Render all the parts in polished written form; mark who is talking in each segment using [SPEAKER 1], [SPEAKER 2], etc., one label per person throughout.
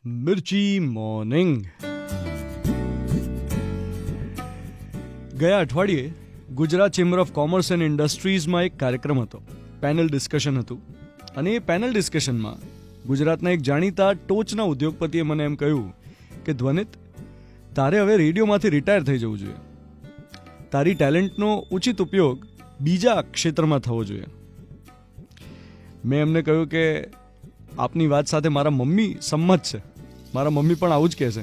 [SPEAKER 1] મિર્ચી morning. ગયા અઠવાડિયે Gujarat chamber of commerce and ઇન્ડસ્ટ્રીઝમાં એક કાર્યક્રમ હતો, પેનલ ડિસ્કશન હતું. અને એ પેનલ ડિસ્કશનમાં ગુજરાતના એક જાણીતા ટોચના ઉદ્યોગપતિએ મને એમ કહ્યું કે ધ્વનિત, તારે હવે રેડિયોમાંથી રિટાયર થઈ જવું જોઈએ. તારી ટેલેન્ટનો ઉચિત ઉપયોગ બીજા ક્ષેત્રમાં થવો જોઈએ. મેં એમને કહ્યું કે આપની વાત સાથે મારા મમ્મી સંમત છે. મારા મમ્મી પણ આવું જ કહે છે.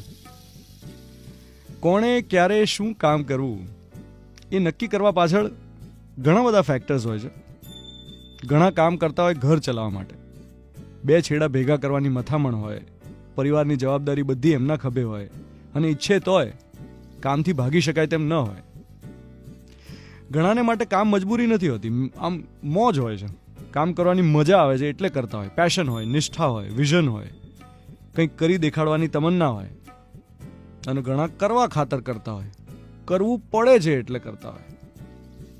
[SPEAKER 1] કોણે ક્યારે શું કામ કરવું એ નક્કી કરવા પાછળ ઘણા બધા ફેક્ટર્સ હોય છે. ઘણા કામ કરતા હોય ઘર ચલાવવા માટે, બે છેડા ભેગા કરવાની મથામણ હોય, પરિવારની જવાબદારી બધી એમના ખભે હોય, અને ઈચ્છે તોય કામથી ભાગી શકાય તેમ ન હોય. ઘણાને માટે કામ મજબૂરી નથી હોતી, આમ મોજ હોય છે. કામ કરવાની મજા આવે છે એટલે કરતા હોય. પેશન હોય, નિષ્ઠા હોય, વિઝન હોય, કંઈક કરી દેખાડવાની તમન્ના હોય. અને ઘણા કરવા ખાતર કરતા હોય, કરવું પડે છે એટલે કરતા હોય.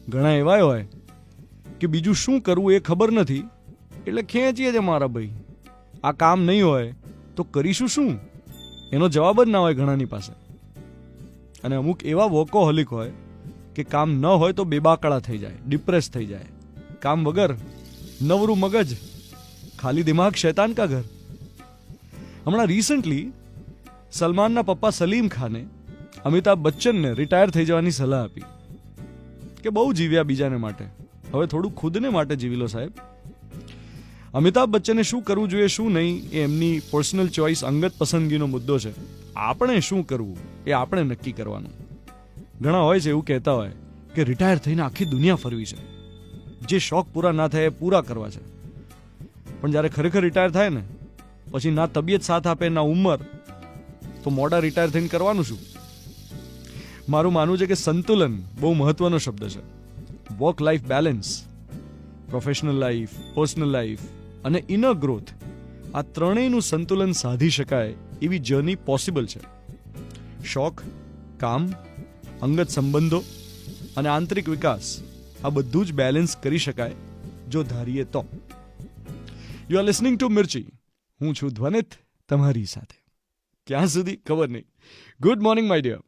[SPEAKER 1] ઘણા એવા હોય કે બીજું શું કરવું એ ખબર નથી એટલે ખેંચીએ છે મારા ભાઈ. આ કામ નહીં હોય તો કરીશું શું, એનો જવાબ જ ના હોય ઘણાની પાસે. અને અમુક એવા વોકોહોલિક હોય કે કામ ન હોય તો બેબાકળા થઈ જાય, ડિપ્રેસ થઈ જાય. કામ વગર નવરું મગજ, ખાલી દિમાગ શૈતાન કા ઘર. હમણાં રિસન્ટલી સલમાનના પપ્પા સલીમ ખાને અમિતાભ બચ્ચનને રિટાયર થઈ જવાની સલાહ આપી કે બહુ જીવ્યા બીજાને માટે, હવે થોડું ખુદને માટે જીવી લો સાહેબ. અમિતાભ બચ્ચને શું કરવું જોઈએ શું નહીં એ એમની પર્સનલ ચોઇસ, અંગત પસંદગીનો મુદ્દો છે. આપણે શું કરવું એ આપણે નક્કી કરવાનું. ઘણા હોય છે એવું કહેતા હોય કે રિટાયર થઈને આખી દુનિયા ફરવી છે, જે શોખ પૂરા ના થાય એ પૂરા કરવા છે. પણ જ્યારે ખરેખર રિટાયર થાય ને પછી ના તબિયત સાથ આપે ના ઉંમર, તો મોડા રિટાયર થઈને કરવાનું શું? મારું માનવું છે કે સંતુલન બહુ મહત્વનો શબ્દ છે. Work life balance, professional life, personal life અને ઇનર ગ્રોથ, આ ત્રણેયનું સંતુલન સાધી શકાય એવી જર્ની પોસિબલ છે. શોખ, કામ, અંગત સંબંધો અને આંતરિક વિકાસ, આ બધું જ બેલેન્સ કરી શકાય જો ધારીએ તો. You are listening to Mirchi. હું છું ધ્વનિત, તમારી સાથે. ક્યાં સુધી ખબર નહીં. Good morning my dear.